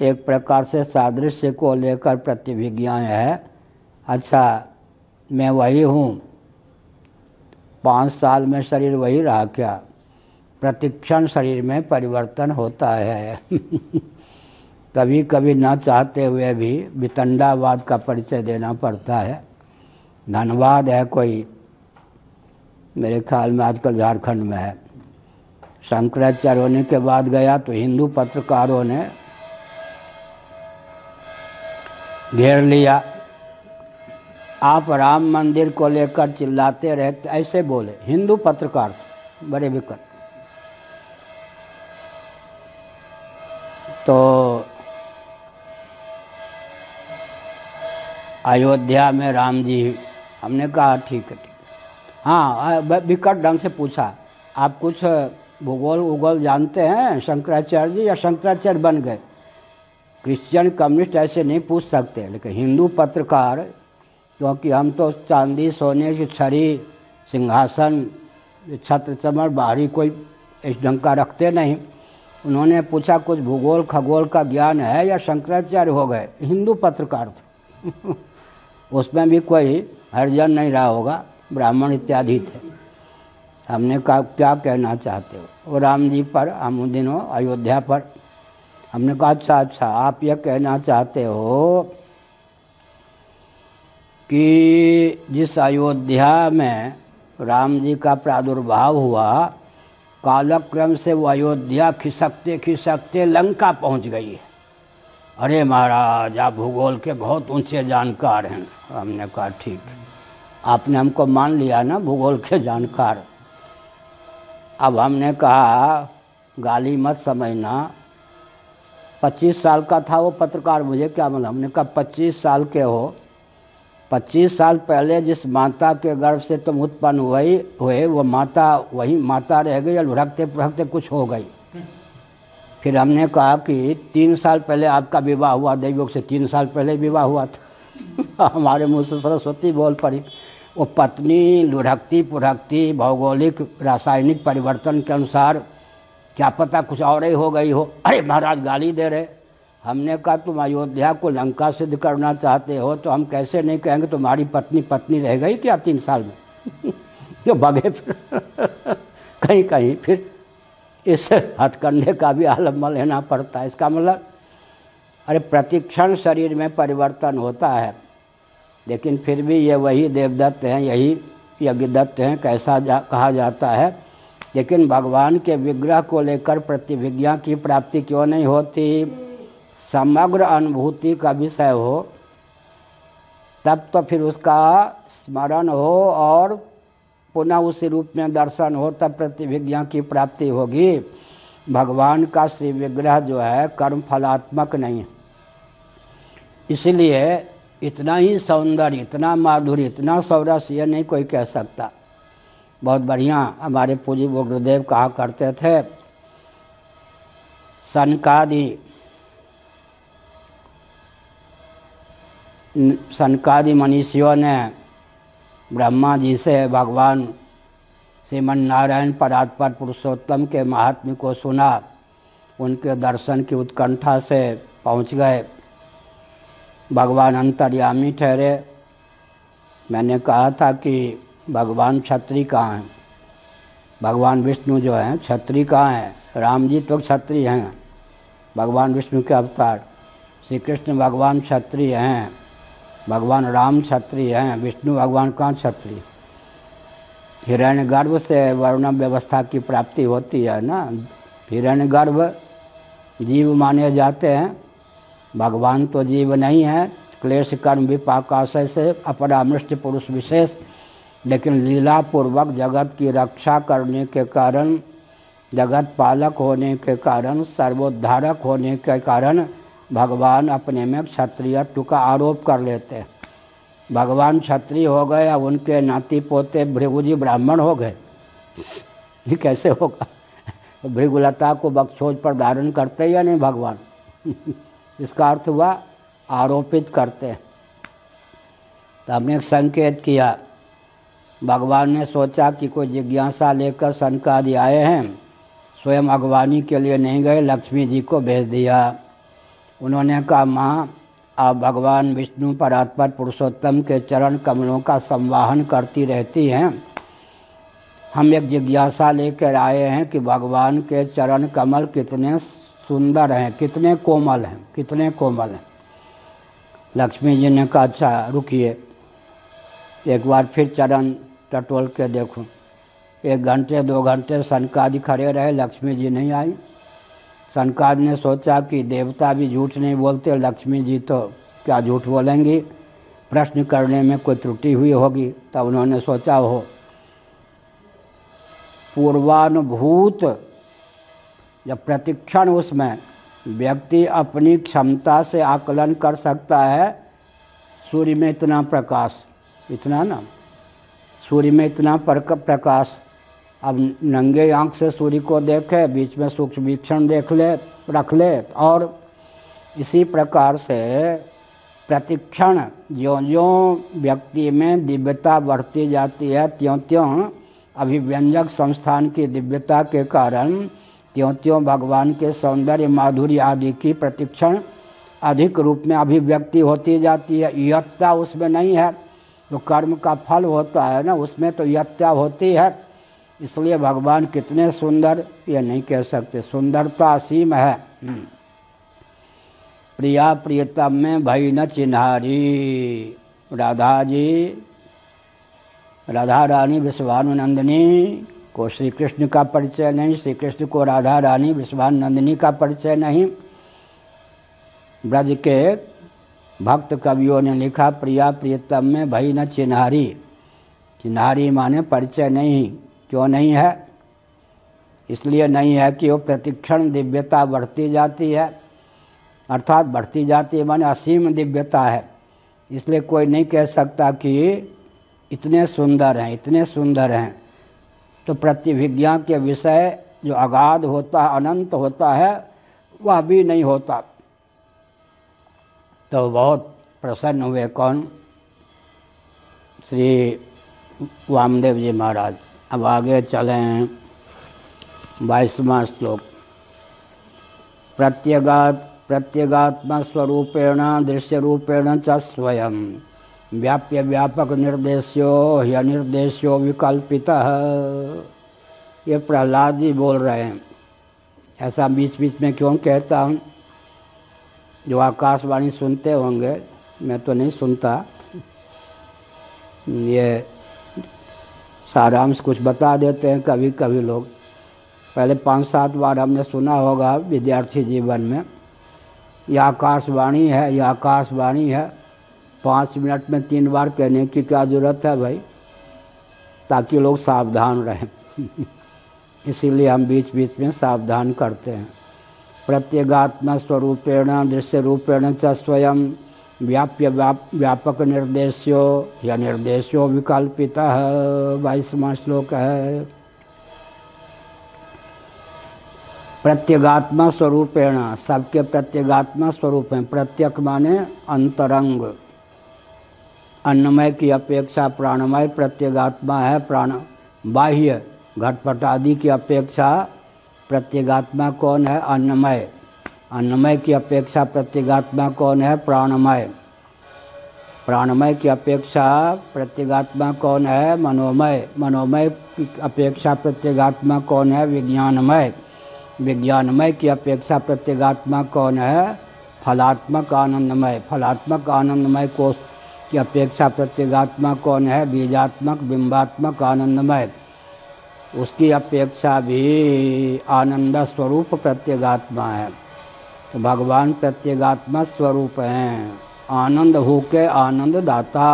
एक प्रकार से सादृश्य को लेकर प्रतिभिज्ञाएँ है। अच्छा, मैं वही हूँ, 5 साल में शरीर वही रहा क्या? प्रतिक्षण शरीर में परिवर्तन होता है। कभी कभी न चाहते हुए भी वितंडावाद का परिचय देना पड़ता है। धनवाद है कोई, मेरे ख्याल में आजकल झारखंड में है। शंकराचार्य होने के बाद गया तो हिंदू पत्रकारों ने घेर लिया। आप राम मंदिर को लेकर चिल्लाते रहते, ऐसे बोले हिंदू पत्रकार थे, बड़े विकट। तो अयोध्या में राम जी, हमने कहा ठीक है ठीक है। हाँ, विकट ढंग से पूछा, आप कुछ भूगोल उगोल जानते हैं शंकराचार्य जी, या शंकराचार्य बन गए? क्रिश्चियन कम्युनिस्ट ऐसे नहीं पूछ सकते, लेकिन हिंदू पत्रकार, क्योंकि हम तो चांदी सोने की छड़ी, सिंहासन, छत्र चमर, बाहरी कोई इस ढंग का रखते नहीं। उन्होंने पूछा कुछ भूगोल खगोल का ज्ञान है, या शंकराचार्य हो गए? हिंदू पत्रकार थे। उसमें भी कोई हरिजन नहीं रहा होगा, ब्राह्मण इत्यादि थे। हमने कहा क्या कहना चाहते हो? वो राम जी पर, हम उन दिनों अयोध्या पर, हमने कहा अच्छा आप यह कहना चाहते हो कि जिस अयोध्या में राम जी का प्रादुर्भाव हुआ कालक्रम से वो अयोध्या खिसकते खिसकते लंका पहुंच गई है। अरे महाराज, आप भूगोल के बहुत ऊंचे जानकार हैं। हमने कहा ठीक, आपने हमको मान लिया ना भूगोल के जानकार। अब हमने कहा गाली मत समझना, 25 साल का था वो पत्रकार, मुझे क्या मालूम। हमने कहा 25 साल के हो, 25 साल पहले जिस माता के गर्भ से तुम उत्पन्न हुए वो माता वही माता रह गई या लुढ़कते पुढ़कते कुछ हो गई। फिर हमने कहा कि 3 साल पहले आपका विवाह हुआ, दैवयोग से 3 साल पहले विवाह हुआ था। हमारे मुँह से सरस्वती बोल पड़ी। वो पत्नी लुढ़कती पुढ़कती भौगोलिक रासायनिक परिवर्तन के अनुसार क्या पता कुछ और ही हो गई हो। अरे महाराज गाली दे रहे। हमने कहा तुम अयोध्या को लंका सिद्ध करना चाहते हो तो हम कैसे नहीं कहेंगे तुम्हारी पत्नी पत्नी रह गई क्या 3 साल में। जो भगे फिर कहीं कहीं फिर इस हथकंडे का भी आलम्बन लेना पड़ता है। इसका मतलब अरे प्रतिक्षण शरीर में परिवर्तन होता है, लेकिन फिर भी ये वही देवदत्त हैं, यही यज्ञदत्त हैं, कैसा कहा जाता है। लेकिन भगवान के विग्रह को लेकर प्रतिभिज्ञा की प्राप्ति क्यों नहीं होती? समग्र अनुभूति का विषय हो तब तो फिर उसका स्मरण हो और पुनः उसी रूप में दर्शन हो, तब प्रतिभिज्ञा की प्राप्ति होगी। भगवान का श्री विग्रह जो है कर्म फलात्मक नहीं है, इसलिए इतना ही सौंदर्य, इतना माधुर्य, इतना सौरस ये नहीं कोई कह सकता। बहुत बढ़िया हमारे पूज्य गुरुदेव कहा करते थे, सनकादि मनीषियों ने ब्रह्मा जी से भगवान श्रीमन नारायण परात्पर पुरुषोत्तम के महात्म्य को सुना, उनके दर्शन की उत्कंठा से पहुंच गए। भगवान अंतर्यामी ठहरे। मैंने कहा था कि भगवान क्षत्रिय कहाँ हैं? भगवान विष्णु जो हैं क्षत्रिय कहाँ हैं? राम जी तो क्षत्रिय हैं, भगवान विष्णु के अवतार। श्री कृष्ण भगवान क्षत्रिय हैं, भगवान राम क्षत्रिय हैं, विष्णु भगवान कहाँ क्षत्रिय? हिरण्यगर्भ से वर्ण व्यवस्था की प्राप्ति होती है ना। हिरण्यगर्भ जीव माने जाते हैं, भगवान तो जीव नहीं है। क्लेश कर्म विपाक आशय से अपरामृष्ट पुरुष विशेष, लेकिन लीला पूर्वक जगत की रक्षा करने के कारण, जगत पालक होने के कारण, सर्वोद्धारक होने के कारण भगवान अपने में क्षत्रियत्व का आरोप कर लेते हैं। भगवान क्षत्रिय हो गए, अब उनके नाती पोते भृगुजी ब्राह्मण हो गए, ये कैसे होगा? भृगुलता को बक्षोज पर धारण करते या नहीं भगवान? इसका अर्थ हुआ आरोपित करते हैं। तो हमने एक संकेत किया, भगवान ने सोचा कि कोई जिज्ञासा लेकर सनकादि आए हैं, स्वयं अगवानी के लिए नहीं गए, लक्ष्मी जी को भेज दिया। उन्होंने कहा माँ आप भगवान विष्णु परात्पर पुरुषोत्तम के चरण कमलों का संवाहन करती रहती हैं, हम एक जिज्ञासा लेकर आए हैं कि भगवान के चरण कमल कितने सुंदर हैं, कितने कोमल हैं, कितने कोमल हैं। लक्ष्मी जी ने कहा अच्छा रुकिए, एक बार फिर चरण टटोल के देखूं। 1 घंटे 2 घंटे सनकादि खड़े रहे, लक्ष्मी जी नहीं आई। सनकादि ने सोचा कि देवता भी झूठ नहीं बोलते, लक्ष्मी जी तो क्या झूठ बोलेंगी, प्रश्न करने में कोई त्रुटि हुई होगी। तब उन्होंने सोचा हो पूर्वानुभूत, जब प्रतिक्षण उसमें व्यक्ति अपनी क्षमता से आकलन कर सकता है, सूर्य में इतना प्रकाश, इतना ना, सूर्य में इतना प्रकाश, अब नंगे आंख से सूर्य को देखे, बीच में सूक्ष्म वीक्षण देख ले, रख ले। और इसी प्रकार से प्रतिक्षण ज्यों ज्यों व्यक्ति में दिव्यता बढ़ती जाती है, त्यों त्यों अभिव्यंजक संस्थान की दिव्यता के कारण त्यों त्यों भगवान के सौंदर्य माधुर्य आदि की प्रतिक्षण अधिक रूप में अभिव्यक्ति होती जाती है। यत्ता उसमें नहीं है, जो कर्म का फल होता है ना, उसमें तो यत्ता होती है। इसलिए भगवान कितने सुंदर ये नहीं कह सकते, सुंदरता असीम है। प्रिया प्रियतम में भई न चिन्हारी, राधा जी, राधा रानी विश्वानुनंदिनी को श्री कृष्ण का परिचय नहीं, श्री कृष्ण को राधा रानी विश्वानंदिनी का परिचय नहीं। ब्रज के भक्त कवियों ने लिखा, प्रिया प्रियतम में भई न चिन्हारी। चिन्हारी माने परिचय नहीं। क्यों नहीं है? इसलिए नहीं है कि वो प्रतिक्षण दिव्यता बढ़ती जाती है, अर्थात बढ़ती जाती है माने असीम दिव्यता है। इसलिए कोई नहीं कह सकता कि इतने सुंदर हैं, इतने सुंदर हैं। तो प्रतिभिज्ञा के विषय जो अगाध होता है, अनंत होता है, वह भी नहीं होता। तो बहुत प्रसन्न हुए कौन? श्री वामदेव जी महाराज। अब आगे चलें। 22वां श्लोक। प्रत्यगात्मा स्वरूपेण दृश्य रूपेण च स्वयं व्याप्य व्यापक निर्देश्यो ह्यनिर्देश्यो विकल्पितः। ये प्रहलाद जी बोल रहे हैं। ऐसा बीच बीच में क्यों कहता हूँ? जो आकाशवाणी सुनते होंगे, मैं तो नहीं सुनता, ये सारांश कुछ बता देते हैं कभी कभी लोग। पहले 5-7 बार हमने सुना होगा विद्यार्थी जीवन में, यह आकाशवाणी है, यह आकाशवाणी है। 5 मिनट में 3 बार कहने की क्या ज़रूरत है भाई? ताकि लोग सावधान रहें। इसीलिए हम बीच बीच में सावधान करते हैं। प्रत्यगात्मा स्वरूपेण दृश्य रूपेण च स्वयं व्याप्य व्यापक निर्देश्यो या निर्देश्यो विकल्पितः। 22वां श्लोक है। प्रत्यगात्मा स्वरूपेण, सबके प्रत्यगात्मा स्वरूप हैं। प्रत्यक माने अंतरंग। अन्नमय की अपेक्षा प्राणमय प्रत्यगात्मा है। प्राण बाह्य घटपट आदि की अपेक्षा प्रत्यगात्मा कौन है? अन्नमय। अन्नमय की अपेक्षा प्रत्यगात्मा कौन है? प्राणमय। प्राणमय की अपेक्षा प्रत्यगात्मा कौन है? मनोमय। मनोमय की अपेक्षा प्रत्यगात्मा कौन है? विज्ञानमय। विज्ञानमय की अपेक्षा प्रत्यगात्मा कौन है? फलात्मक आनंदमय। फलात्मक आनंदमय कोश की अपेक्षा प्रत्यगात्मा कौन है? बीजात्मक बिंबात्मक आनंदमय। उसकी अपेक्षा भी आनंद स्वरूप प्रत्यगात्मा है। तो भगवान प्रत्यगात्मा स्वरूप हैं। आनंद हो के आनंद दाता।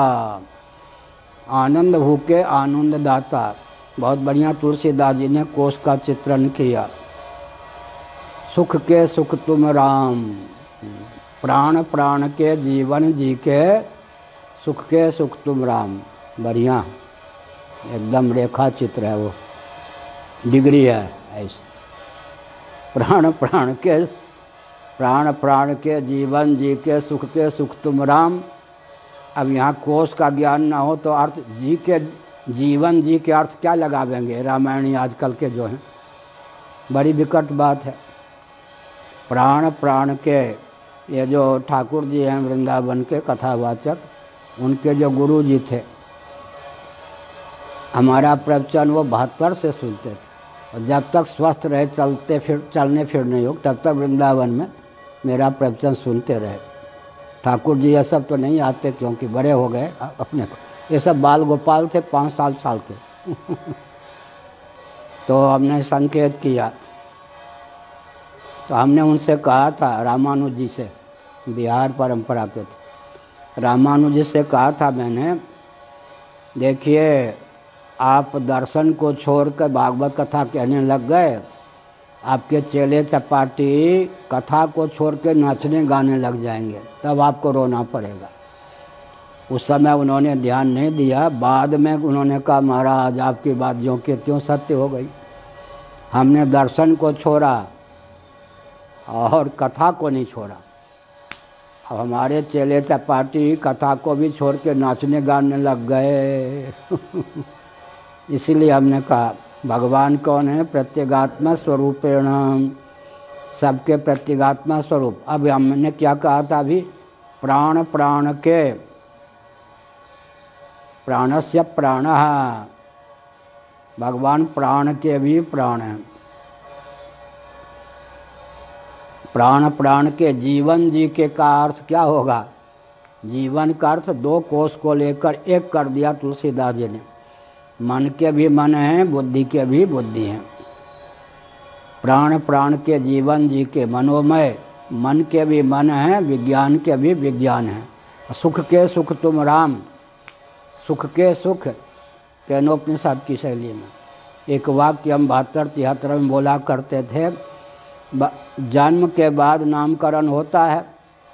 आनंद हो के आनंद दाता। बहुत बढ़िया तुलसीदास जी ने कोश का चित्रण किया। सुख के सुख तुम राम, प्राण प्राण के जीवन जी के, सुख के सुख तुम राम। बढ़िया एकदम रेखा चित्र है, वो डिग्री है ऐसे। प्राण प्राण के जीवन जी के, सुख के सुख तुम राम। अब यहाँ कोश का ज्ञान ना हो तो अर्थ जी के, जीवन जी के अर्थ क्या लगावेंगे रामायणी आजकल के जो हैं? बड़ी विकट बात है। प्राण के, ये जो ठाकुर जी हैं वृंदावन के कथावाचक, उनके जो गुरु जी थे, हमारा प्रवचन वो 72 से सुनते थे। और जब तक स्वस्थ रहे, चलने फिरने योग, तब तक वृंदावन में मेरा प्रवचन सुनते रहे। ठाकुर जी ये सब तो नहीं आते क्योंकि बड़े हो गए अपने को। ये सब बाल गोपाल थे 5 साल के। तो हमने संकेत किया, तो हमने उनसे कहा था, रामानुज जी से, बिहार परंपरा के थे, रामानुज जी से कहा था मैंने, देखिए आप दर्शन को छोड़कर भागवत कथा कहने लग गए, आपके चेले चपाटी कथा को छोड़ के नाचने गाने लग जाएंगे, तब आपको रोना पड़ेगा। उस समय उन्होंने ध्यान नहीं दिया। बाद में उन्होंने कहा, महाराज आपकी बात ज्यों की त्यों सत्य हो गई। हमने दर्शन को छोड़ा और कथा को नहीं छोड़ा। अब हमारे चेले चपाटी कथा को भी छोड़ के नाचने गाने लग गए। इसीलिए हमने कहा भगवान कौन है? प्रत्यगात्मा स्वरूपेण, सबके प्रत्यगात्मा स्वरूप। अब हमने क्या कहा था अभी? प्राण के, प्राणस्य प्राणः, भगवान प्राण के भी प्राण हैं। प्राण के, जीवन जी के का अर्थ क्या होगा? जीवन का अर्थ 2 कोश को लेकर एक कर दिया तुलसीदास जी ने। मन के भी मन हैं, बुद्धि के भी बुद्धि हैं। प्राण प्राण के जीवन जी के मनोमय, मन के भी मन हैं, विज्ञान के भी विज्ञान हैं। सुख के सुख तुम राम, सुख के सुख केनोपनिषद की शैली में एक वाक्य हम 72-73 में बोला करते थे। जन्म के बाद नामकरण होता है,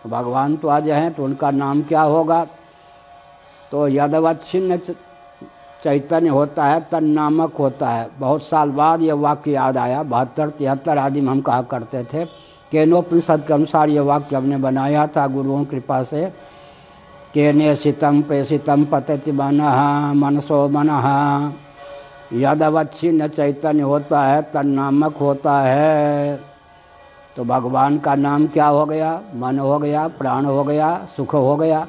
भगवान तो आज हैं तो उनका नाम क्या होगा, तो यदवच्छिन्न चैतन्य होता है, तन नामक होता है। बहुत साल बाद ये वाक्य याद आया, 72-73 आदि में हम कहा करते थे। केनोपनिषद के अनुसार ये वाक्य हमने बनाया था गुरुओं की कृपा से। केने सितम प्रेषितम पतति मनः मनसो मनः, यदवच्छिन्न चैतन्य होता है, तन नामक होता है। तो भगवान का नाम क्या हो गया, मन हो गया, प्राण हो गया, सुख हो गया।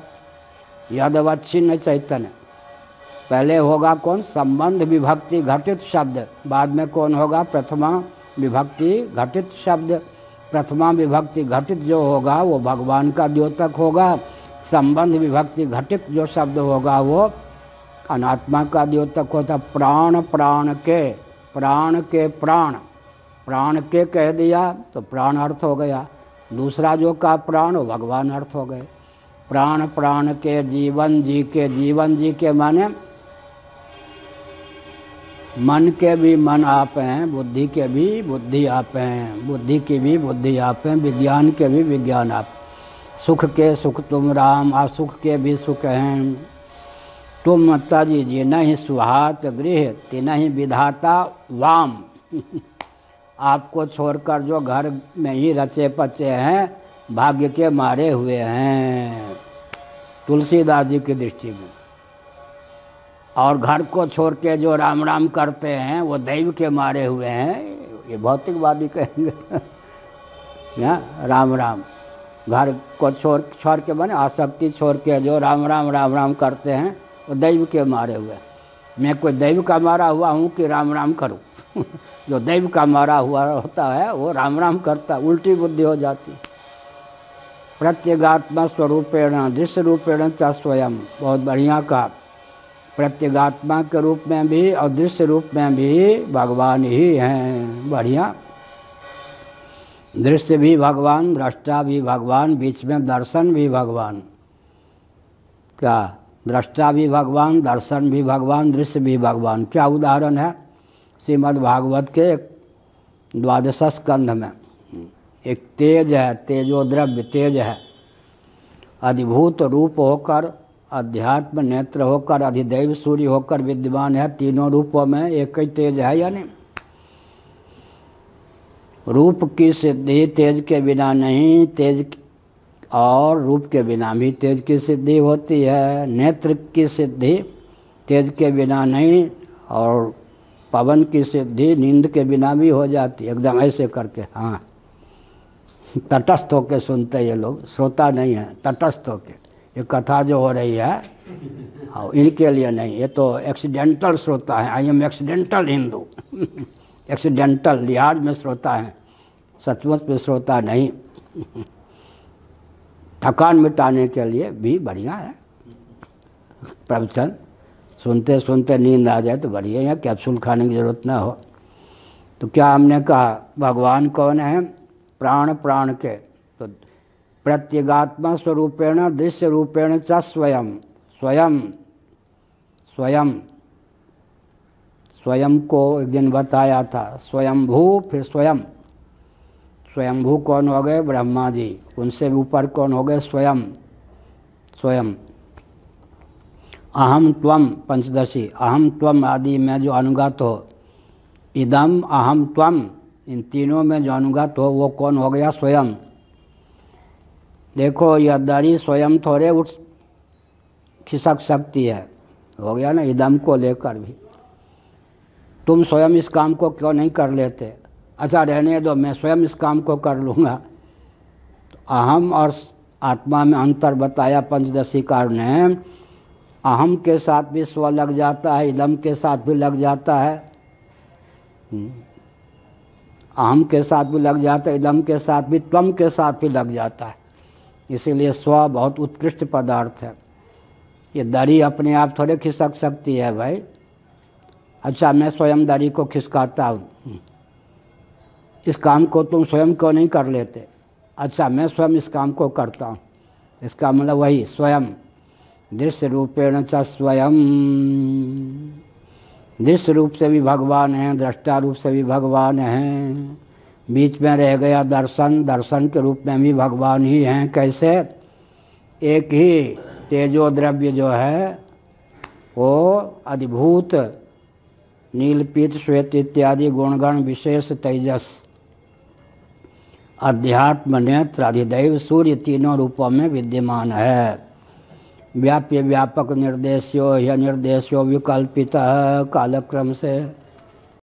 यदवच्छिन्न चैतन्य, पहले होगा कौन, संबंध विभक्ति घटित शब्द, बाद में कौन होगा, प्रथमा विभक्ति घटित शब्द। प्रथमा विभक्ति घटित जो होगा वो भगवान का द्योतक होगा, संबंध विभक्ति घटित जो शब्द होगा वो अनात्मा का द्योतक होता। प्राण प्राण के, प्राण के प्राण, प्राण के कह दिया तो प्राण अर्थ हो गया, दूसरा जो का प्राण वो भगवान अर्थ हो गए। प्राण प्राण के जीवन जी के, जीवन जी के माने मन के भी मन आप हैं, बुद्धि के भी बुद्धि आप हैं, बुद्धि की भी बुद्धि आप हैं, विज्ञान के भी विज्ञान आप। सुख के सुख तुम राम, आप सुख के भी सुख हैं। तुम तजी नहीं सुहात गृह तिनहि विधाता वाम, आपको छोड़कर जो घर में ही रचे पचे हैं, भाग्य के मारे हुए हैं, तुलसीदास जी की दृष्टि में। और घर को छोड़ के जो राम राम करते हैं वो दैव के मारे हुए हैं, ये भौतिकवादी कहेंगे। राम राम, घर को छोड़ के बने आसक्ति छोड़ के जो राम राम करते हैं वो दैव के मारे हुए। मैं कोई दैव का मारा हुआ हूँ कि राम राम करूँ? जो दैव का मारा हुआ होता है वो राम राम करता, उल्टी बुद्धि हो जाती। प्रत्यगात्मा स्वरूपेण दृश्य रूपेण च स्वयं, बहुत बढ़िया कहा। प्रत्यगात्मा के रूप में भी और दृश्य रूप में भी भगवान ही हैं। बढ़िया, दृश्य भी भगवान, दृष्टा भी भगवान, बीच में दर्शन भी भगवान। क्या, दृष्टा भी भगवान, दर्शन भी भगवान, दृश्य भी भगवान। क्या उदाहरण है, श्रीमद् भागवत के 12 स्कंध में एक तेज है, तेजो द्रव्य तेज है, अधिभूत रूप होकर, अध्यात्म नेत्र होकर, अधिदैव सूर्य होकर विद्यमान है। तीनों रूपों में एक ही तेज है, यानी रूप की सिद्धि तेज के बिना नहीं, तेज और रूप के बिना भी तेज की सिद्धि होती है। नेत्र की सिद्धि तेज के बिना नहीं, और पवन की सिद्धि नींद के बिना भी हो जाती है। एकदम ऐसे करके, हाँ, तटस्थ होकर सुनते ये लोग, श्रोता नहीं है, तटस्थ होकर। ये कथा जो हो रही है और इनके लिए नहीं, ये तो एक्सीडेंटल श्रोता है। I am accidental Hindu, accidental लिहाज में श्रोता है, सचमुच में श्रोता नहीं। थकान मिटाने के लिए भी बढ़िया है प्रवचन, सुनते सुनते नींद आ जाए तो बढ़िया है, कैप्सूल खाने की ज़रूरत ना हो। तो क्या हमने कहा, भगवान कौन है, प्राण प्राण के, तो प्रत्यगात्मा स्वरूपेण दृश्य रूपेण च स्वयं, स्वयं स्वयं स्वयं को एक दिन बताया था, स्वयंभू, फिर स्वयं। स्वयंभू कौन हो गए, ब्रह्मा जी, उनसे ऊपर कौन हो गए, स्वयं। स्वयं अहम त्वम पंचदशी, अहम त्वम आदि में जो अनुगत हो, इदम अहम त्वम, इन तीनों में जो अनुगत हो वो कौन हो गया, स्वयं। देखो यह दरी स्वयं थोड़े उठ खिसक सकती है, हो गया ना, इदम को लेकर भी। तुम स्वयं इस काम को क्यों नहीं कर लेते, अच्छा रहने दो, मैं स्वयं इस काम को कर लूँगा। तो अहम और आत्मा में अंतर बताया पंचदशीकार ने। अहम के साथ भी स्व लग जाता है, इदम के साथ भी लग जाता है, अहम के साथ भी लग जाता है, इदम के साथ भी, त्वम के साथ भी लग जाता है। इसीलिए स्व बहुत उत्कृष्ट पदार्थ है। ये दरी अपने आप थोड़े खिसक सकती है भाई, अच्छा, मैं स्वयंदारी को खिसकाता हूँ, इस काम को तुम स्वयं क्यों नहीं कर लेते? अच्छा, मैं स्वयं इस काम को करता हूँ, इसका मतलब वही स्वयं, दृश्य रूपेण च स्वयं, दृश्य रूप से भी भगवान हैं, दृष्टा रूप से भी भगवान हैं, बीच में रह गया दर्शन, दर्शन के रूप में भी भगवान ही हैं। कैसे? एक ही तेजो द्रव्य जो है वो अधिभूत नील पीत श्वेत इत्यादि गुणगण विशेष तेजस अध्यात्म नेत्र अधिदैव सूर्य तीनों रूपों में विद्यमान है। व्याप्य व्यापक निर्देश्यो ह्य निर्देश्यो विकल्पित कालक्रम से